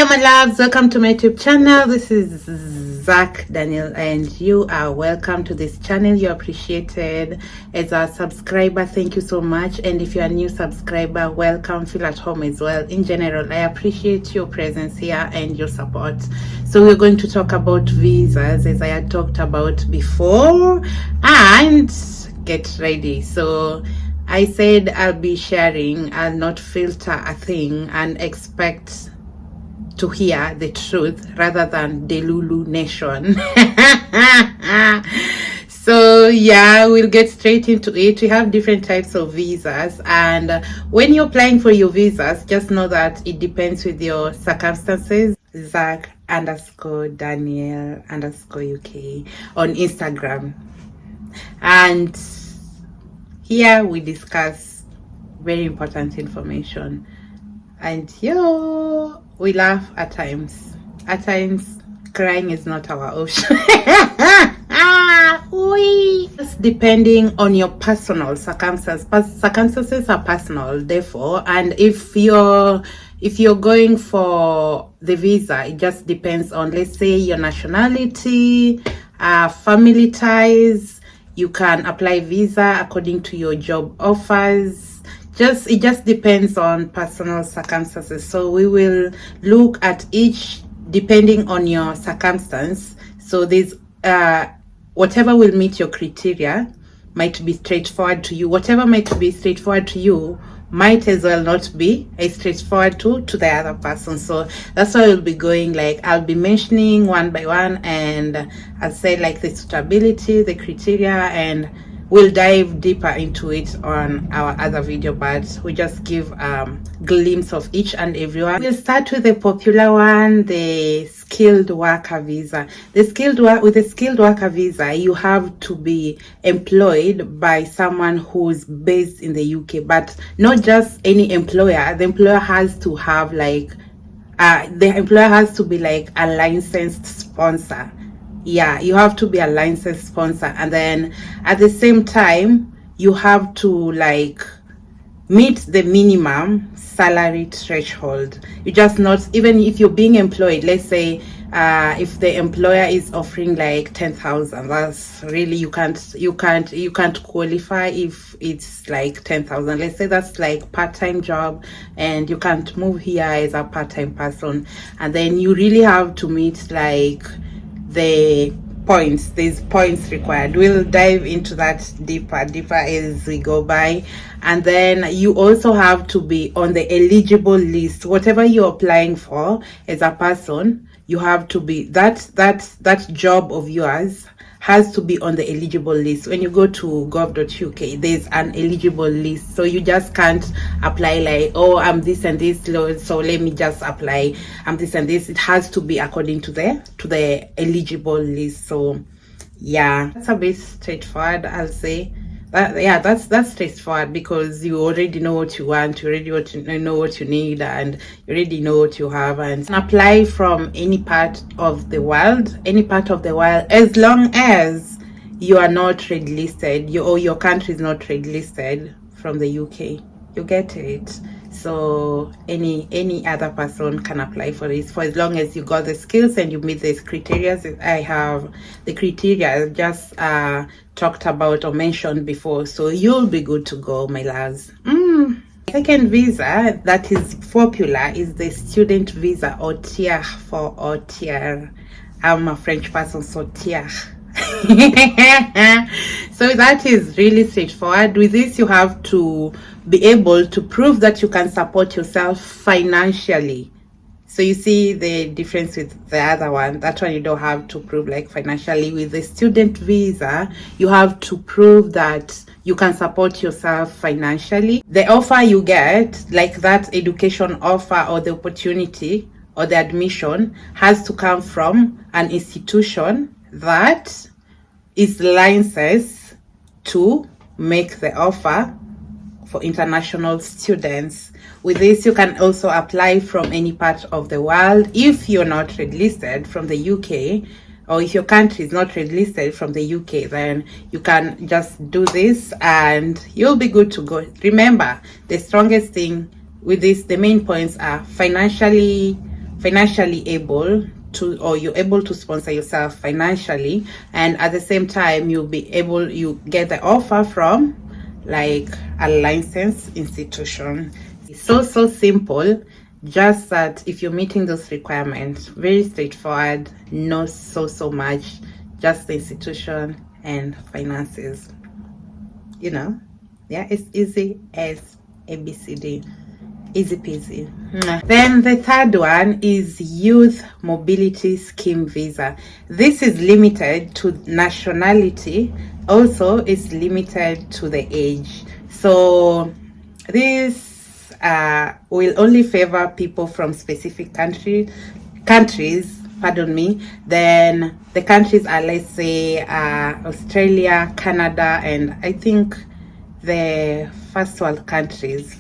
my loves, welcome to my YouTube channel. This is Zach Daniel and you are welcome to this channel. You're appreciated. As a subscriber, thank you so much, and if you're a new subscriber, welcome. Feel at home as well. In general, I appreciate your presence here and your support. So we're going to talk about visas, as I had talked about before, and get ready. So I said I'll be sharing, I'll not filter a thing and expect to hear the truth rather than Delulu Nation. So yeah, we'll get straight into it. We have different types of visas, and when you're applying for your visas, just know that it depends with your circumstances. Zach _ Daniel _ UK on Instagram, and here we discuss very important information. And we laugh at times. At times, crying is not our option. Just depending on your personal circumstances. Circumstances are personal, therefore, and if you're going for the visa, it just depends on, let's say, your nationality, family ties. You can apply visa according to your job offers. It just depends on personal circumstances. So we will look at each depending on your circumstance. So there's whatever will meet your criteria might be straightforward to you. Whatever might be straightforward to you might as well not be as straightforward to the other person. So that's why we'll be going, like, I'll be mentioning one by one, and I'll say like the suitability, the criteria, and we'll dive deeper into it on our other video, but we just give glimpse of each and every one. We'll start with the popular one, the skilled worker visa. With the skilled worker visa, you have to be employed by someone who's based in the UK, but not just any employer. The employer has to have like has to be like a licensed sponsor. Yeah, you have to be a licensed sponsor, and then at the same time you have to like meet the minimum salary threshold. You just not, even if you're being employed, let's say if the employer is offering like 10,000, that's really, you can't qualify if it's like 10,000. Let's say that's like part-time job and you can't move here as a part-time person, and then you really have to meet like the points. There's points required. We'll dive into that deeper as we go by. And then you also have to be on the eligible list. Whatever you're applying for as a person, you have to be, that job of yours has to be on the eligible list. When you go to gov.uk, there's an eligible list, so you just can't apply like, oh, I'm this and this, so let me just apply, I'm this and this. It has to be according to the eligible list. So yeah, that's a bit straightforward, I'll say. That's straightforward, because you already know what you want, you already know what you need, and you already know what you have, and can apply from any part of the world, as long as you are not red listed, or your country is not red listed from the UK. You get it? So any other person can apply for this, for as long as you got the skills and you meet these criteria. I have the criteria just talked about or mentioned before, so you'll be good to go, my loves. Second visa that is popular is the student visa, or TIAR or TIAR. I'm a French person, so TIAR. So that is really straightforward. With this, you have to be able to prove that you can support yourself financially. So you see the difference with the other one. That one you don't have to prove like financially. With the student visa, you have to prove that you can support yourself financially. The offer you get, like that education offer or the opportunity or the admission, has to come from an institution that is licensed to make the offer for international students. With this, you can also apply from any part of the world. If you're not red listed from the UK, or if your country is not red listed from the UK, then you can just do this and you'll be good to go. Remember, the strongest thing with this, the main points are financially financially able to, or you're able to sponsor yourself financially, and at the same time you get the offer from like a licensed institution. It's so simple, just that if you're meeting those requirements, very straightforward, not so much, just the institution and finances, you know. Yeah, it's easy as ABCD. Easy peasy. Then the third one is Youth Mobility Scheme visa. This is limited to nationality, also it's limited to the age. So this will only favor people from specific countries, pardon me. Then the countries are, let's say, Australia, Canada, and I think the first world countries.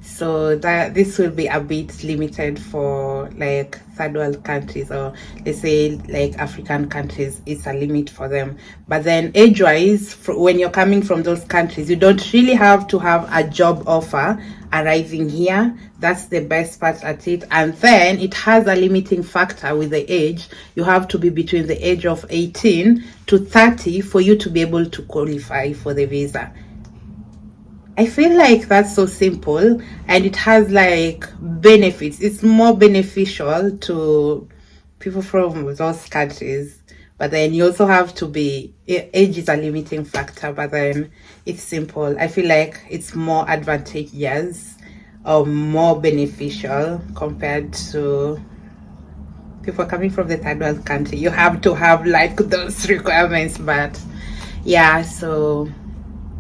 So that this will be a bit limited for like third world countries, or let's say like African countries. It's a limit for them. But then age wise, when you're coming from those countries, you don't really have to have a job offer arriving here. That's the best part at it. And then it has a limiting factor with the age. You have to be between the age of 18 to 30 for you to be able to qualify for the visa. I feel like that's so simple, and it has like benefits. It's more beneficial to people from those countries. But then you also have to be, age is a limiting factor, but then it's simple. I feel like it's more advantageous or more beneficial compared to people coming from the third world country. You have to have like those requirements, but yeah, so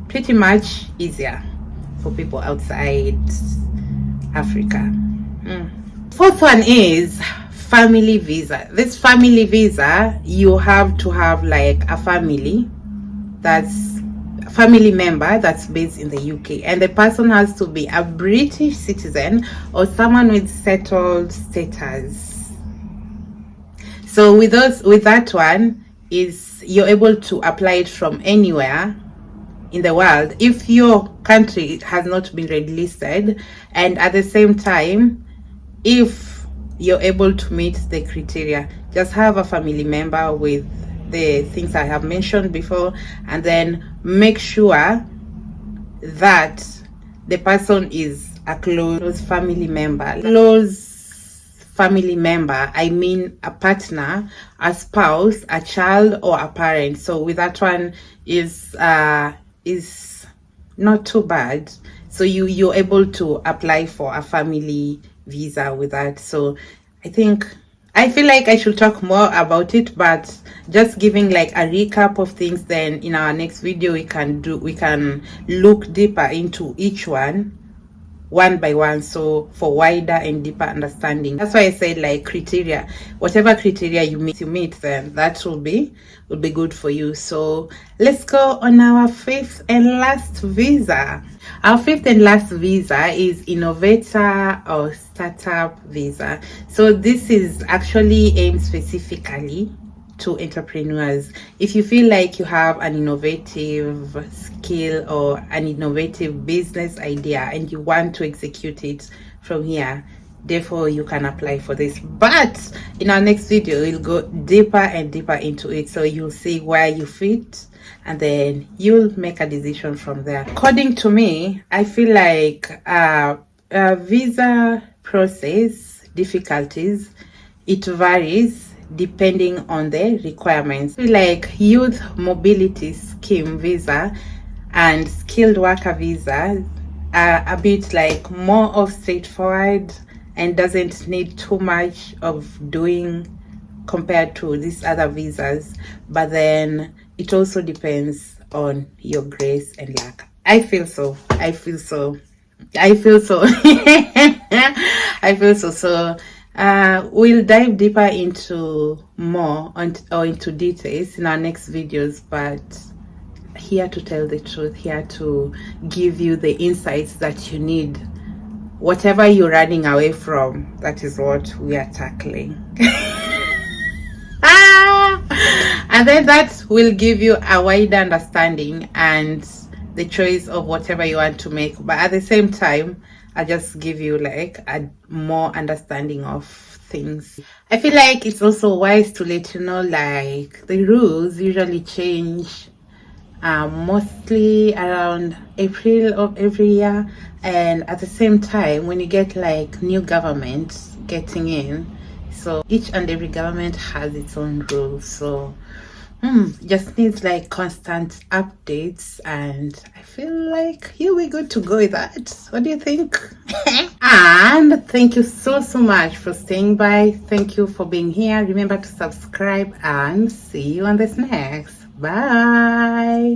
pretty much easier for people outside Africa. Fourth one is family visa. This family visa, you have to have like a family member that's based in the UK, and the person has to be a British citizen or someone with settled status. So with that one, is you're able to apply it from anywhere in the world if your country has not been red listed, and at the same time, if you're able to meet the criteria. Just have a family member with the things I have mentioned before, and then make sure that the person is a close family member. I mean a partner, a spouse, a child, or a parent. So with that one is not too bad. So you're able to apply for a family visa with that. So I feel like I should talk more about it, but just giving like a recap of things, then in our next video we can look deeper into each one by one, so for wider and deeper understanding. That's why I said like criteria, whatever criteria you meet, then that will be good for you. So let's go on our fifth and last visa. Our fifth and last visa is innovator or startup visa. So this is actually aimed specifically to entrepreneurs. If you feel like you have an innovative skill or an innovative business idea and you want to execute it from here, therefore you can apply for this. But in our next video we'll go deeper and deeper into it, so you'll see where you fit and then you'll make a decision from there. According to me, I feel like visa process difficulties, it varies depending on the requirements. Like youth mobility scheme visa and skilled worker visa are a bit like more of straightforward and doesn't need too much of doing compared to these other visas. But then it also depends on your grace and luck. I feel so. So we'll dive deeper into more into details in our next videos, but here to tell the truth, here to give you the insights that you need. Whatever you're running away from, that is what we are tackling. And then that will give you a wider understanding and the choice of whatever you want to make. But at the same time, I just give you like a more understanding of things. I feel like it's also wise to let you know like the rules usually change mostly around April of every year, and at the same time when you get like new government getting in, so each and every government has its own rules. So just needs like constant updates, and I feel like here we're good to go with that. What do you think? And thank you so much for staying by. Thank you for being here. Remember to subscribe and see you on this next. Bye.